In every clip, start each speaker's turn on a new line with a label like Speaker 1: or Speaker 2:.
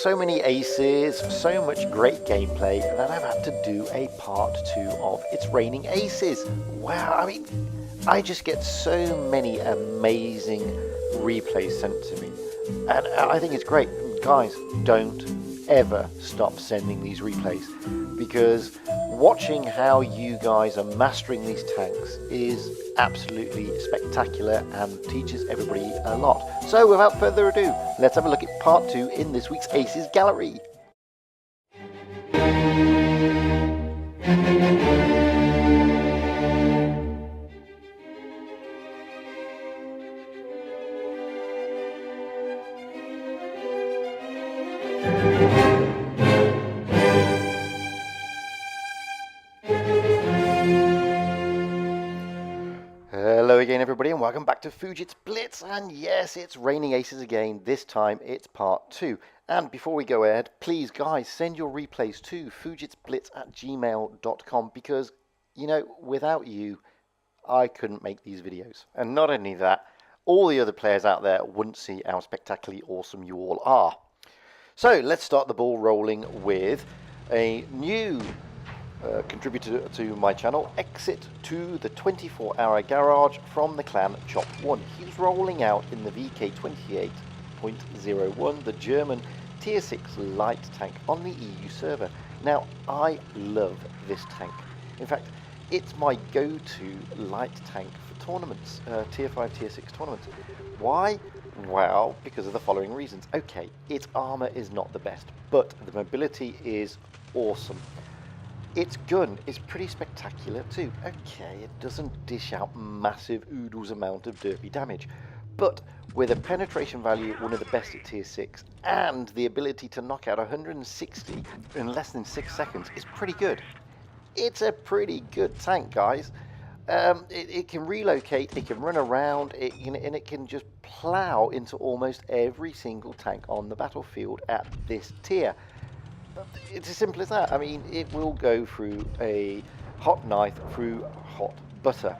Speaker 1: so many aces, so much great gameplay that I've had to do a part 2 of It's Raining Aces. Wow, I mean, I just get so many amazing replays sent to me, and I think it's great. Guys, don't ever stop sending these replays, because watching how you guys are mastering these tanks is absolutely spectacular and teaches everybody a lot. So without further ado, let's have a look at part 2 in this week's Aces Gallery. Hello again everybody, and welcome back to Fujit's Blitz, and yes, it's Raining Aces again. This time it's part 2. And before we go ahead, please guys, send your replays to fujitsblitz@gmail.com, because, you know, without you, I couldn't make these videos. And not only that, all the other players out there wouldn't see how spectacularly awesome you all are. So let's start the ball rolling with a new contributor to my channel, Exit to the 24-hour Garage from the clan Chop1. He's rolling out in the VK28.01, the German Tier 6 light tank on the EU server. Now, I love this tank. In fact, it's my go-to light tank for tournaments, Tier 5, Tier 6 tournaments. Why? Well, because of the following reasons. Okay, its armor is not the best, but the mobility is awesome. Its gun is pretty spectacular too. Okay, it doesn't dish out massive oodles amount of derpy damage, but with a penetration value one of the best at tier 6 and the ability to knock out 160 in less than 6 seconds is pretty good. It's a pretty good tank, guys. It can relocate, it can run around, and it can just plow into almost every single tank on the battlefield at this tier. It's as simple as that. I mean, it will go through a hot knife through hot butter.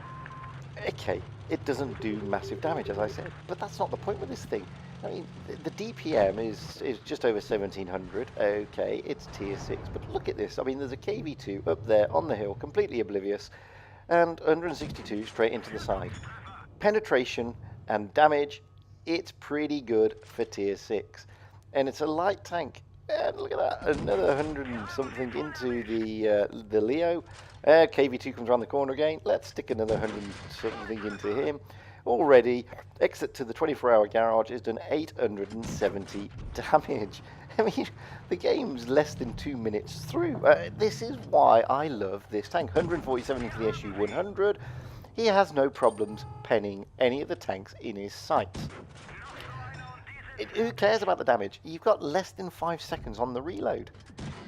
Speaker 1: Okay, it doesn't do massive damage, as I said, but that's not the point with this thing. I mean, the DPM is just over 1700. Okay, it's tier 6, but look at this. I mean, there's a KV2 up there on the hill, completely oblivious, and 162 straight into the side. Penetration and damage, it's pretty good for tier 6, and it's a light tank. And look at that, another 100 and something into the Leo. KV2 comes around the corner again. Let's stick another 100 and something into him. Already, Exit to the 24-hour Garage has done 870 damage. I mean, the game's less than 2 minutes through. This is why I love this tank. 147 into the SU-100. He has no problems penning any of the tanks in his sights. Who cares about the damage? You've got less than 5 seconds on the reload.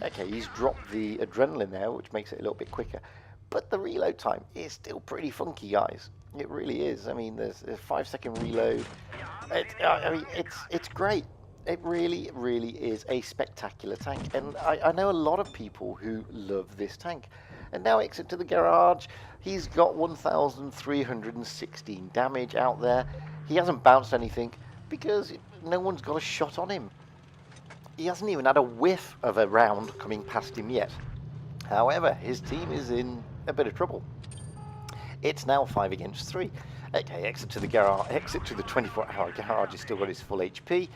Speaker 1: Okay, he's dropped the adrenaline there, which makes it a little bit quicker. But the reload time is still pretty funky, guys. It really is. I mean, there's a 5-second reload. I mean, it's great. It really, really is a spectacular tank. And I know a lot of people who love this tank. And now Exit to the Garage. He's got 1,316 damage out there. He hasn't bounced anything, because no one's got a shot on him. He hasn't even had a whiff of a round coming past him yet. However, his team is in a bit of trouble. It's now 5 against 3. Okay, Exit to the Garage, Exit to the 24-hour Garage has still got his full HP,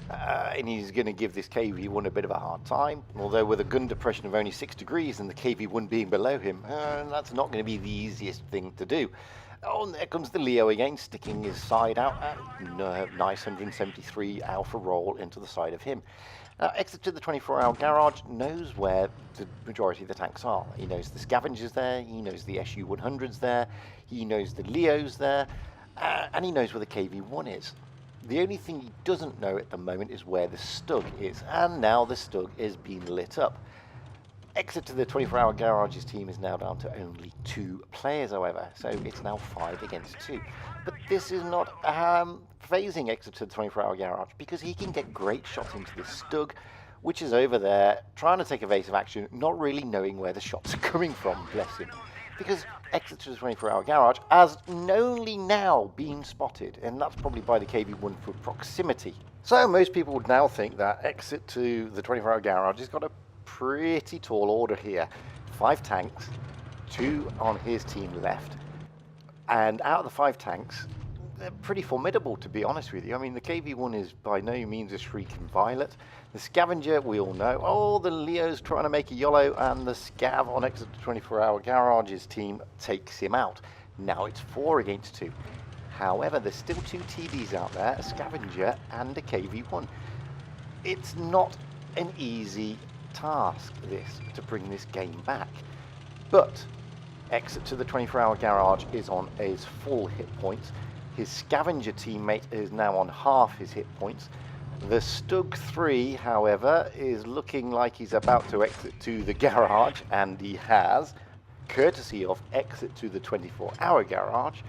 Speaker 1: and he's going to give this KV1 a bit of a hard time. Although with a gun depression of only 6 degrees and the KV1 being below him, that's not going to be the easiest thing to do. Oh, and there comes the Leo again, sticking his side out. Nice 173 alpha roll into the side of him. Now, Exit to the 24-hour Garage knows where the majority of the tanks are. He knows the Scavengers there, he knows the SU-100's there, he knows the Leo's there, and he knows where the KV-1 is. The only thing he doesn't know at the moment is where the Stug is, and now the Stug is being lit up. Exit to the 24-hour Garage's team is now down to only 2 players, however, so it's now 5 against 2. But this is not phasing Exit to the 24-hour Garage, because he can get great shots into the Stug, which is over there, trying to take evasive action, not really knowing where the shots are coming from, bless him. Because Exit to the 24-hour Garage has only now been spotted, and that's probably by the KV-1 for proximity. So most people would now think that exit to the 24-hour garage has got a pretty tall order here. 5 tanks, 2 on his team left, and out of the 5 tanks, they're pretty formidable, to be honest with you. I mean, the KV-1 is by no means a shrieking violet. The Scavenger, we all know. Oh, the Leo's trying to make a YOLO, and the Scav on exit to 24-hour garage's team takes him out. Now it's 4 against 2. However, there's still 2 TDs out there, a Scavenger and a KV-1. It's not an easy task, this, to bring this game back. But exit to the 24-hour garage is on his full hit points. His Scavenger teammate is now on half his hit points. The Stug 3, however, is looking like he's about to exit to the garage, and he has, courtesy of exit to the 24-hour garage,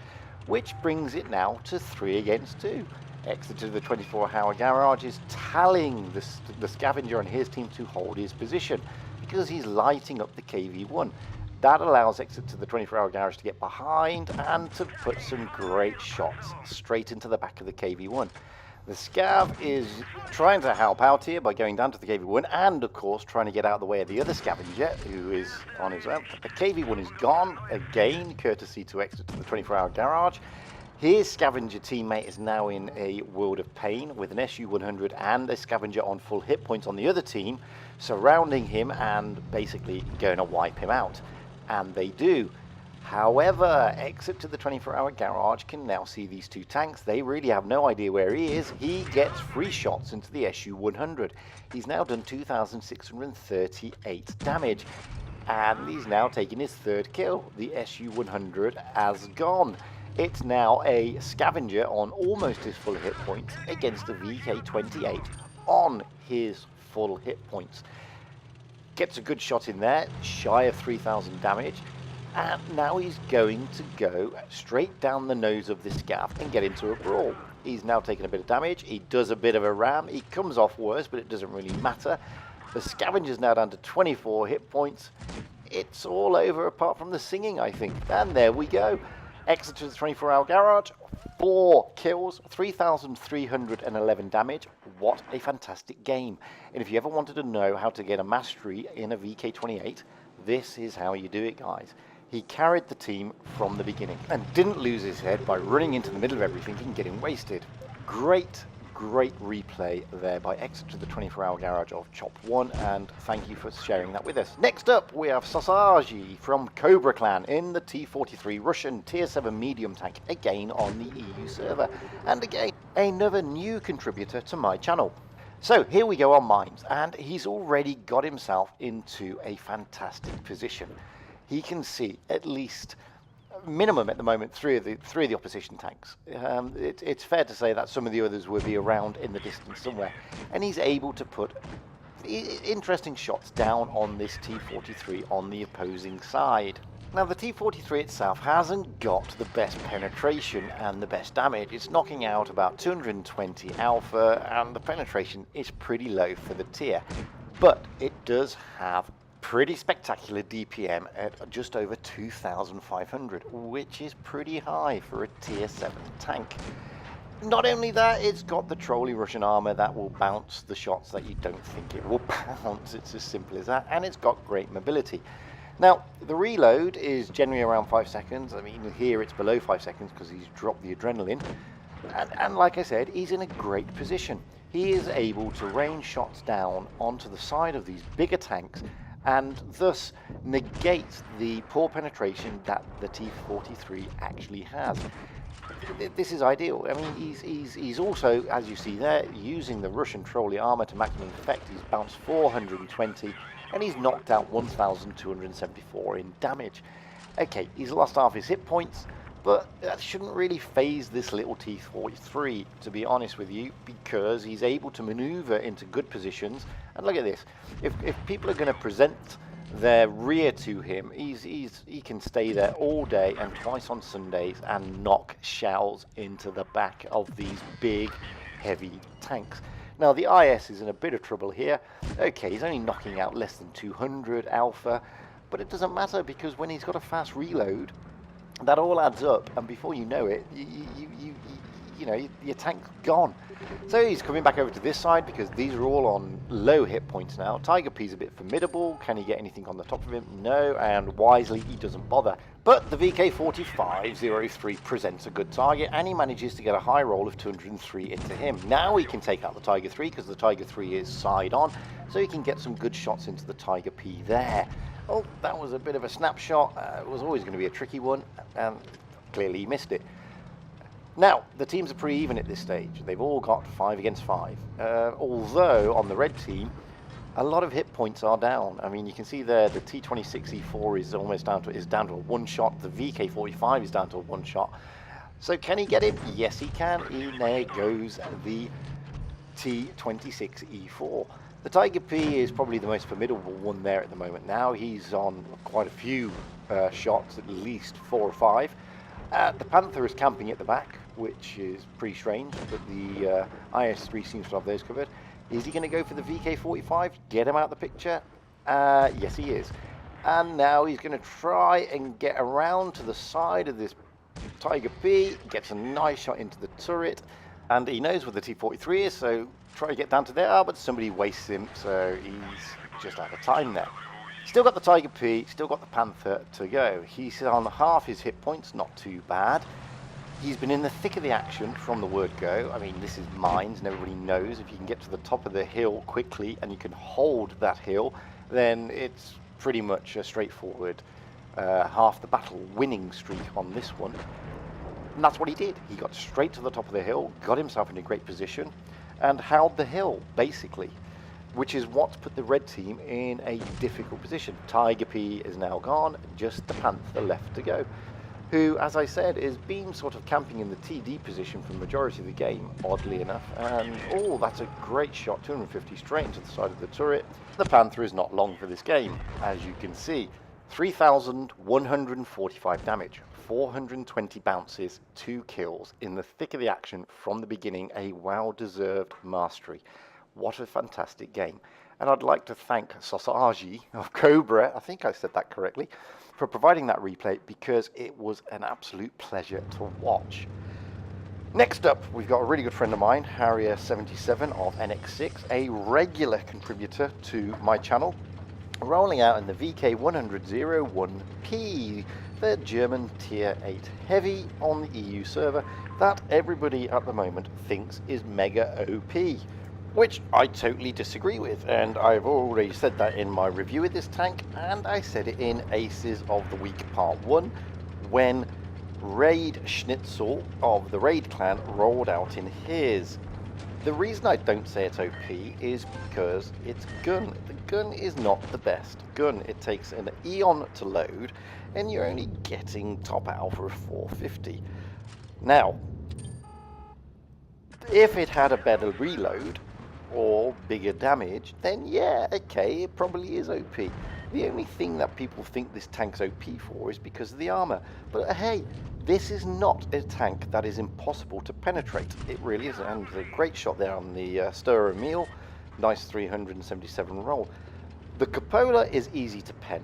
Speaker 1: which brings it now to 3 against 2. Exit to the 24-hour garage is tallying the Scavenger and his team to hold his position because he's lighting up the KV-1. That allows exit to the 24-hour garage to get behind and to put some great shots straight into the back of the KV-1. The Scav is trying to help out here by going down to the KV-1 and, of course, trying to get out of the way of the other Scavenger, who is on his own. The KV-1 is gone, again, courtesy to exit to the 24-hour garage. His Scavenger teammate is now in a world of pain with an SU-100 and a Scavenger on full hit points on the other team, surrounding him and basically going to wipe him out. And they do. However, exit to the 24-hour garage can now see these 2 tanks. They really have no idea where he is. He gets free shots into the SU-100. He's now done 2,638 damage. And he's now taking his 3rd kill. The SU-100 has gone. It's now a Scavenger on almost his full hit points against a VK-28 on his full hit points. Gets a good shot in there, shy of 3,000 damage. And now he's going to go straight down the nose of this Scav and get into a brawl. He's now taken a bit of damage. He does a bit of a ram. He comes off worse, but it doesn't really matter. The Scavenger's now down to 24 hit points. It's all over apart from the singing, I think. And there we go. Exit to the 24-hour garage. 4 kills, 3,311 damage. What a fantastic game. And if you ever wanted to know how to get a mastery in a VK-28, this is how you do it, guys. He carried the team from the beginning and didn't lose his head by running into the middle of everything and getting wasted. Great replay there by exit to the 24-hour garage of Chop 1, and thank you for sharing that with us. Next up, we have SAusagEe from COBRA clan in the T-43 Russian Tier 7 medium tank, again on the EU server. And again, another new contributor to my channel. So here we go on mines, and he's already got himself into a fantastic position. He can see at least minimum at the moment three of the opposition tanks. It's fair to say that some of the others will be around in the distance somewhere, and he's able to put interesting shots down on this T-43 on the opposing side. Now the T-43 itself hasn't got the best penetration and the best damage. It's knocking out about 220 alpha, and the penetration is pretty low for the tier, but it does have pretty spectacular DPM at just over 2,500, which is pretty high for a tier 7 tank. Not only that, it's got the trolley Russian armor that will bounce the shots that you don't think it will bounce. It's as simple as that, and it's got great mobility. Now, the reload is generally around 5 seconds. I mean, here it's below 5 seconds because he's dropped the adrenaline. And like I said, he's in a great position. He is able to rain shots down onto the side of these bigger tanks and thus negate the poor penetration that the T-43 actually has. This is ideal. I mean, he's also, as you see there, using the Russian trolley armor to maximum effect. He's bounced 420, and he's knocked out 1,274 in damage. Okay, he's lost half his hit points, but that shouldn't really phase this little T-43, to be honest with you, because he's able to maneuver into good positions. And look at this. If people are going to present their rear to him, he can stay there all day and twice on Sundays and knock shells into the back of these big, heavy tanks. Now, the IS is in a bit of trouble here. Okay, he's only knocking out less than 200 alpha, but it doesn't matter because when he's got a fast reload, that all adds up, and before you know it, you know, your tank's gone. So he's coming back over to this side because these are all on low hit points now. Tiger P's a bit formidable. Can he get anything on the top of him? No, and wisely he doesn't bother. But the VK4503 presents a good target, and he manages to get a high roll of 203 into him. Now he can take out the Tiger 3 because the Tiger 3 is side on, so he can get some good shots into the Tiger P there. Oh, that was a bit of a snapshot. It was always going to be a tricky one, and clearly he missed it. Now, the teams are pretty even at this stage. They've all got 5 against 5. Although, on the red team, a lot of hit points are down. I mean, you can see there the T26E4 is almost down to a one shot. The VK45 is down to a one shot. So can he get it? Yes, he can. In there goes the T26E4. The Tiger P is probably the most formidable one there at the moment. Now he's on quite a few shots, at least 4 or 5. The Panther is camping at the back, which is pretty strange, but the IS-3 seems to have those covered. Is he going to go for the VK45? Get him out of the picture? Yes, he is. And now he's going to try and get around to the side of this Tiger P, gets a nice shot into the turret, and he knows where the T43 is, so try to get down to there, but somebody wastes him, so he's just out of time there. Still got the Tiger P, still got the Panther to go. He's on half his hit points, not too bad. He's been in the thick of the action from the word go. I mean, this is mines, and everybody knows if you can get to the top of the hill quickly and you can hold that hill, then it's pretty much a straightforward half the battle winning streak on this one. And that's what he did. He got straight to the top of the hill, got himself in a great position, and held the hill, basically, which is what's put the red team in a difficult position. Tiger P is now gone, just the Panther left to go, who, as I said, is been sort of camping in the TD position for the majority of the game, oddly enough. And, oh, that's a great shot, 250 straight into the side of the turret. The Panther is not long for this game, as you can see. 3,145 damage, 420 bounces, 2 kills, in the thick of the action from the beginning, a well-deserved mastery. What a fantastic game. And I'd like to thank SAusagEe of COBRA, I think I said that correctly, for providing that replay, because it was an absolute pleasure to watch. Next up, we've got a really good friend of mine, Harrier77 of NX6, a regular contributor to my channel, rolling out in the VK100-01P, the German Tier 8 Heavy on the EU server that everybody at the moment thinks is mega OP. Which I totally disagree with, and I've already said that in my review of this tank, and I said it in ACES of the Week Part 1, when Raid Schnitzel of the Raid clan rolled out in his. The reason I don't say it's OP is because it's gun. The gun is not the best gun. It takes an eon to load, and you're only getting top alpha of 450. Now, if it had a better reload, or bigger damage, then yeah, okay, it probably is OP. The only thing that people think this tank's OP for is because of the armor. But hey, this is not a tank that is impossible to penetrate. It really is, and a great shot there on the Stirrer Meal. Nice 377 roll. The cupola is easy to pen.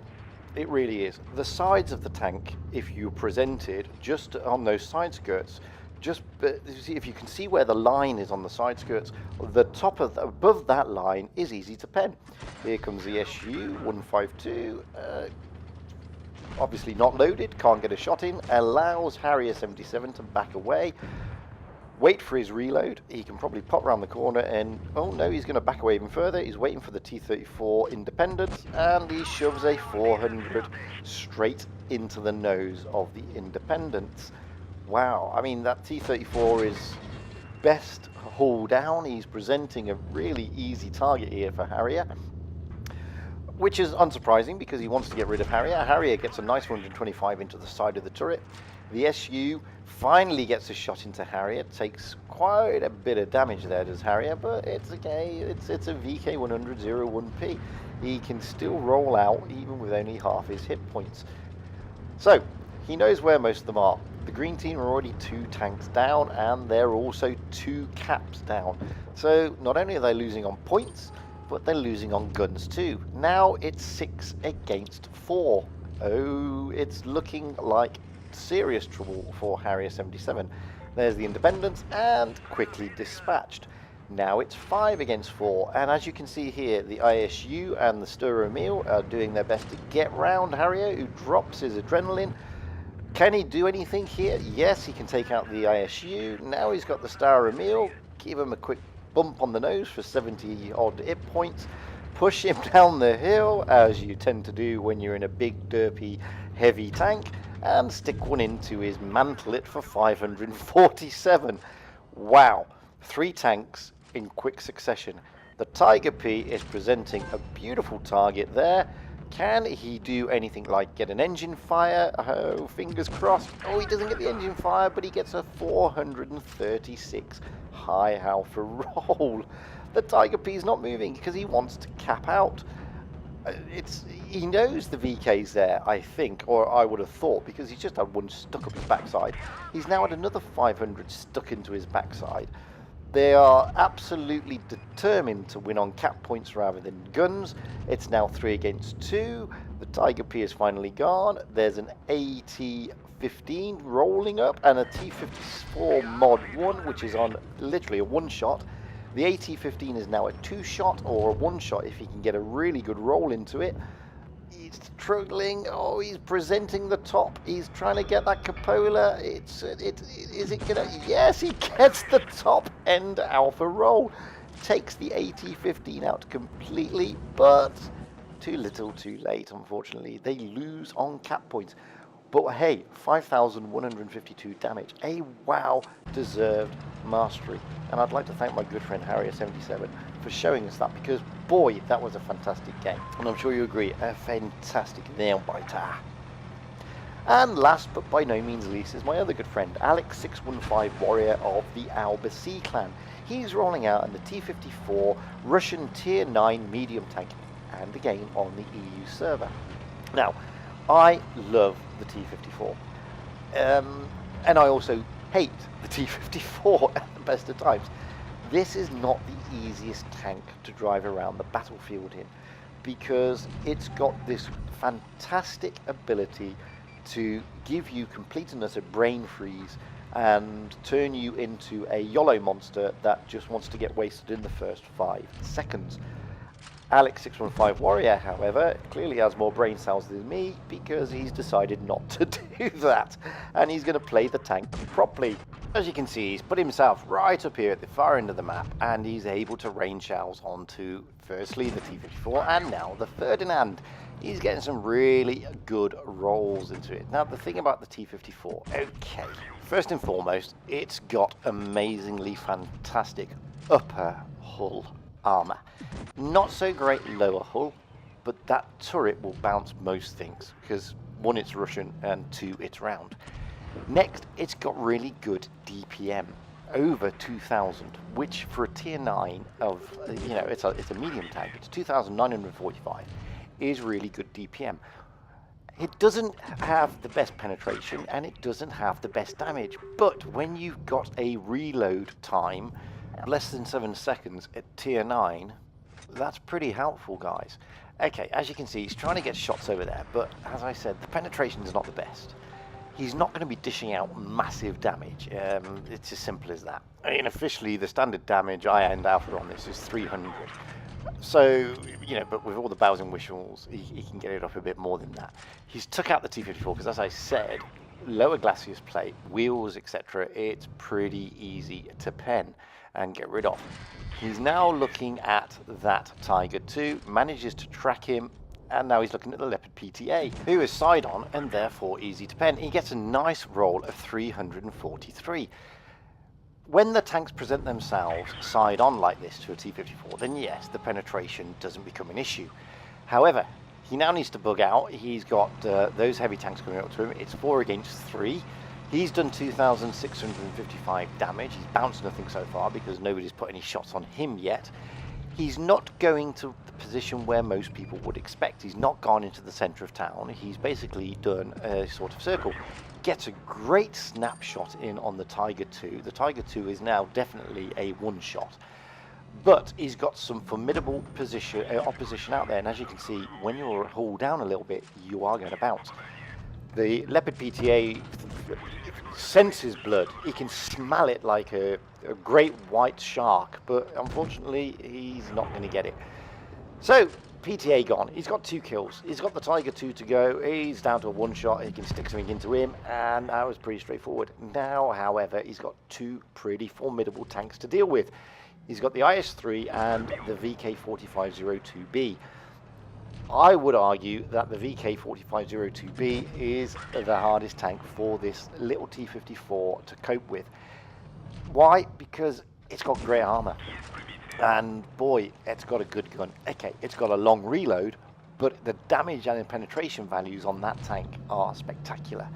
Speaker 1: It really is. The sides of the tank, if you presented just on those side skirts, if you can see where the line is on the side skirts, the top of above that line is easy to pen. Here comes the SU-152, obviously not loaded, can't get a shot in, allows Harrier77 to back away, wait for his reload. He can probably pop around the corner and, oh no, he's going to back away even further. He's waiting for the T-34 Independence, and he shoves a 400 straight into the nose of the Independence. Wow, I mean, that T-34 is best hull down. He's presenting a really easy target here for Harrier, which is unsurprising because he wants to get rid of Harrier. Harrier gets a nice 125 into the side of the turret. The SU finally gets a shot into Harrier, takes quite a bit of damage there, does Harrier, but it's okay. It's a VK100-01P. He can still roll out even with only half his hit points. So, he knows where most of them are. The green team are already 2 tanks down, and they're also 2 caps down. So not only are they losing on points, but they're losing on guns too. Now it's 6 against 4. Oh, it's looking like serious trouble for Harrier77. There's the Independence, and quickly dispatched. Now it's 5 against 4, and as you can see here, the ISU and the Stir Emil are doing their best to get round Harrier, who drops his adrenaline. Can he do anything here? Yes, he can take out the ISU. Now he's got the Star Emil. Give him a quick bump on the nose for 70 odd hit points. Push him down the hill, as you tend to do when you're in a big, derpy, heavy tank, and stick one into his mantlet for 547. Wow, 3 tanks in quick succession. The Tiger P is presenting a beautiful target there. Can he do anything like get an engine fire? Oh, fingers crossed. Oh, he doesn't get the engine fire, but he gets a 436 high alpha roll. The Tiger P is not moving because he wants to cap out. He knows the VK's there, I think, or I would have thought, because he's just had one stuck up his backside. He's now had another 500 stuck into his backside. They are absolutely determined to win on cap points rather than guns. It's now 3 against 2. The Tiger P is finally gone. There's an AT-15 rolling up and a T-54 Mod 1, which is on literally a one-shot. The AT-15 is now a 2-shot or a 1-shot if he can get a really good roll into it. He's struggling. Oh, he's presenting the top. He's trying to get that cupola. Is it gonna? Yes, he gets the top end alpha roll. Takes the AT-15 out completely, but too little, too late. Unfortunately, they lose on cap points. But hey, 5,152 damage. A wow deserved mastery. And I'd like to thank my good friend Harrier77 for showing us that, because boy, that was a fantastic game. And I'm sure you agree, a fantastic nail biter. And last but by no means least is my other good friend, Alex615 Warrior of the ALBAC clan. He's rolling out in the T-54 Russian Tier 9 medium tank, and again on the EU server. Now, I love the T-54, and I also hate the T-54 at the best of times. This is not the easiest tank to drive around the battlefield in, because it's got this fantastic ability to give you complete and utter brain freeze and turn you into a YOLO monster that just wants to get wasted in the first 5 seconds. Alex615 Warrior, however, clearly has more brain cells than me, because he's decided not to do that, and he's going to play the tank properly. As you can see, he's put himself right up here at the far end of the map, and he's able to rain shells onto, firstly, the T-54, and now the third in hand. He's getting some really good rolls into it. Now, the thing about the T-54, okay, first and foremost, it's got amazingly fantastic upper hull armor. Not so great lower hull, but that turret will bounce most things, because 1, it's Russian, and 2, it's round. Next, it's got really good DPM, over 2,000, which for a tier 9 of, you know, it's a medium tank, it's 2,945, is really good DPM. It doesn't have the best penetration, and it doesn't have the best damage, but when you've got a reload time less than 7 seconds at tier 9, that's pretty helpful, guys. Okay, as you can see, he's trying to get shots over there, but as I said, the penetration is not the best. He's not going to be dishing out massive damage. It's as simple as that. I mean, officially, the standard damage I end alpha on this is 300. So, you know, but with all the bells and whistles, he can get it up a bit more than that. He's took out the T-54 because, as I said, lower glacis plate, wheels, etc., it's pretty easy to pen and get rid of. He's now looking at that Tiger 2, manages to track him, and now he's looking at the Leopard PTA, who is side on and therefore easy to pen. He gets a nice roll of 343. When the tanks present themselves side on like this to a T-54, then yes, the penetration doesn't become an issue. However, he now needs to bug out. He's got those heavy tanks coming up to him. It's 4 against 3. He's done 2,655 damage. He's bounced nothing so far because nobody's put any shots on him yet. He's not going to the position where most people would expect. He's not gone into the center of town. He's basically done a sort of circle. Gets a great snapshot in on the Tiger 2. The Tiger 2 is now definitely a one-shot. But he's got some formidable opposition out there. And as you can see, when you're hauled down a little bit, you are going to bounce. The Leopard PTA senses blood. He can smell it like a great white shark, but unfortunately, he's not going to get it. So, PTA gone. He's got 2 kills. He's got the Tiger 2 to go. He's down to a 1-shot. He can stick something into him, and that was pretty straightforward. Now, however, he's got 2 pretty formidable tanks to deal with. He's got the IS-3 and the VK-4502B. I would argue that the VK-4502B is the hardest tank for this little T-54 to cope with. Why? Because it's got great armor. And boy, it's got a good gun. Okay, it's got a long reload, but the damage and penetration values on that tank are spectacular.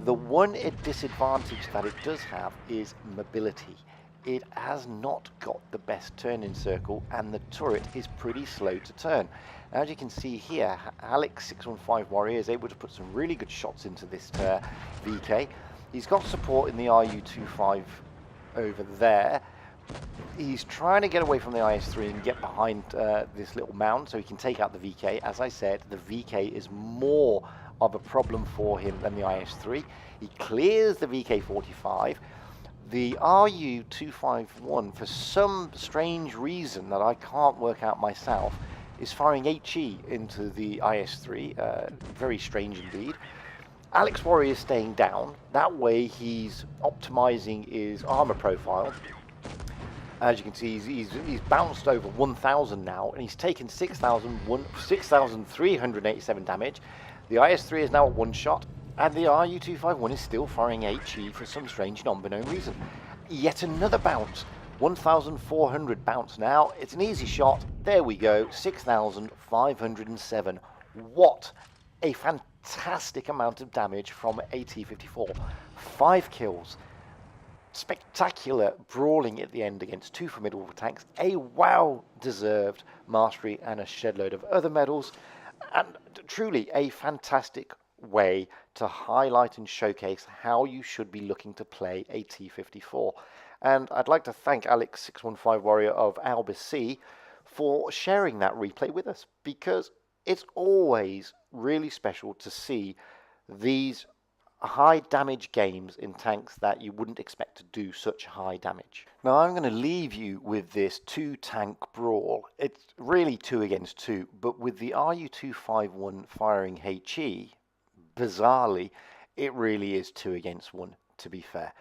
Speaker 1: The one disadvantage that it does have is mobility. It has not got the best turning circle, and the turret is pretty slow to turn. As you can see here, Alex615 Warrior is able to put some really good shots into this VK. He's got support in the RU-25 over there. He's trying to get away from the IS-3 and get behind this little mound so he can take out the VK. As I said, the VK is more of a problem for him than the IS-3. He clears the VK-45. The RU-251, for some strange reason that I can't work out myself, is firing HE into the IS-3. Very strange indeed. Alex Warrior is staying down. That way he's optimizing his armor profile. As you can see, he's bounced over 1,000 now, and he's taken 6,387 damage. The IS-3 is now at 1-shot, and the RU-251 is still firing HE for some strange non-known reason. Yet another bounce. 1,400 bounce now. It's an easy shot. There we go. 6,507. What a fantastic amount of damage from a T-54. 5 kills. Spectacular brawling at the end against 2 formidable tanks. A well-deserved mastery and a shed load of other medals. And truly a fantastic way to highlight and showcase how you should be looking to play a T-54. And I'd like to thank Alex615 Warrior of ALBAC for sharing that replay with us, because it's always really special to see these high damage games in tanks that you wouldn't expect to do such high damage. Now I'm going to leave you with this 2-tank brawl. It's really 2 against 2, but with the RU-251 firing HE, bizarrely, it really is 2 against 1, to be fair.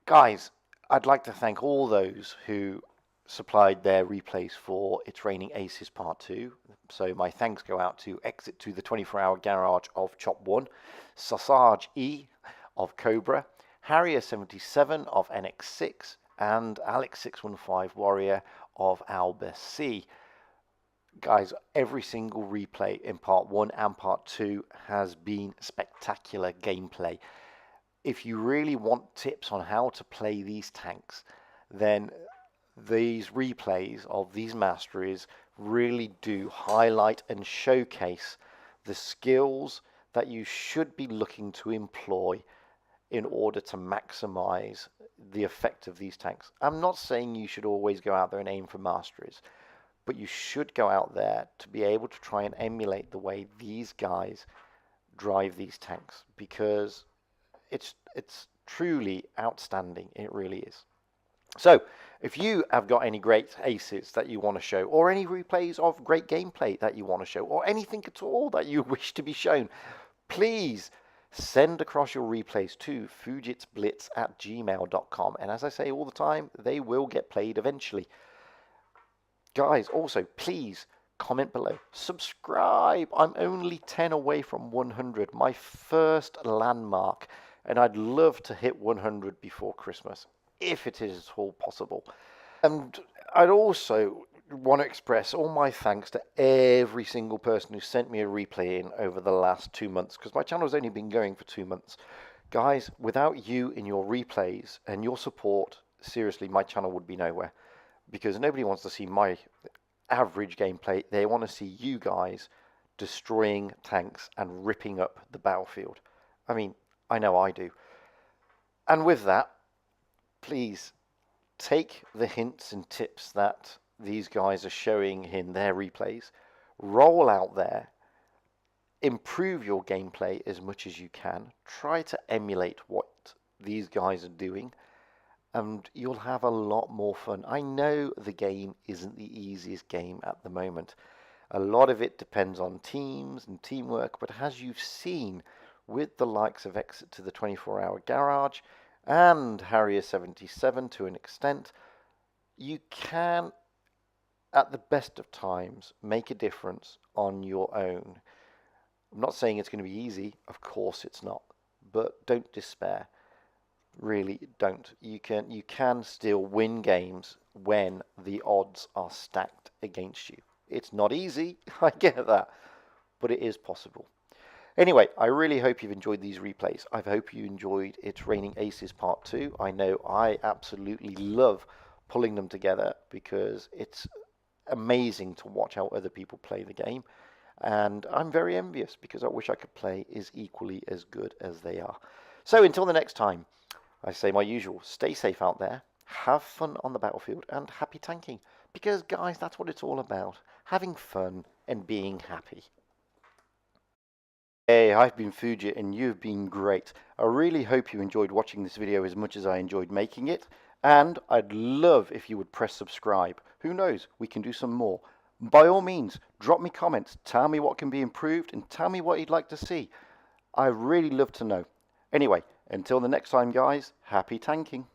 Speaker 1: Guys, I'd like to thank all those who supplied their replays for It's Raining Aces Part 2. So my thanks go out to Exit to the 24-Hour Garage of Chop 1, SAusagEe of COBRA, Harrier77 of NX6, and Alex615 Warrior of ALBAC. Guys, every single replay in Part 1 and Part 2 has been spectacular gameplay. If you really want tips on how to play these tanks, then these replays of these masteries really do highlight and showcase the skills that you should be looking to employ in order to maximize the effect of these tanks. I'm not saying you should always go out there and aim for masteries, but you should go out there to be able to try and emulate the way these guys drive these tanks, because it's truly outstanding. It really is. So, if you have got any great aces that you want to show, or any replays of great gameplay that you want to show, or anything at all that you wish to be shown, please send across your replays to fujitsblitz@gmail.com. And as I say all the time, they will get played eventually. Guys, also, please comment below. Subscribe. I'm only 10 away from 100, my first landmark. And I'd love to hit 100 before Christmas, if it is at all possible. And I'd also want to express all my thanks to every single person who sent me a replay in over the last 2 months, because my channel has only been going for 2 months. Guys, without you in your replays and your support, seriously, my channel would be nowhere, because nobody wants to see my average gameplay. They want to see you guys destroying tanks and ripping up the battlefield. I mean, I know I do. And with that, please take the hints and tips that these guys are showing in their replays, roll out there, improve your gameplay as much as you can. Try to emulate what these guys are doing, and you'll have a lot more fun. I know the game isn't the easiest game at the moment. A lot of it depends on teams and teamwork, but as you've seen with the likes of Exit to the 24-Hour Garage and Harrier 77 to an extent, you can, at the best of times, make a difference on your own. I'm not saying it's going to be easy, of course it's not, but don't despair. Really don't. You can still win games when the odds are stacked against you. It's not easy, I get that, but it is possible. Anyway, I really hope you've enjoyed these replays. I hope you enjoyed It's Raining Aces Part 2. I know I absolutely love pulling them together because it's amazing to watch how other people play the game. And I'm very envious because I wish I could play as equally as good as they are. So until the next time, I say my usual, stay safe out there, have fun on the battlefield, and happy tanking. Because, guys, that's what it's all about. Having fun and being happy. Hey, I've been Fuji, and you've been great. I really hope you enjoyed watching this video as much as I enjoyed making it. And I'd love if you would press subscribe. Who knows, we can do some more. By all means, drop me comments, tell me what can be improved, and tell me what you'd like to see. I'd really love to know. Anyway, until the next time, guys, happy tanking.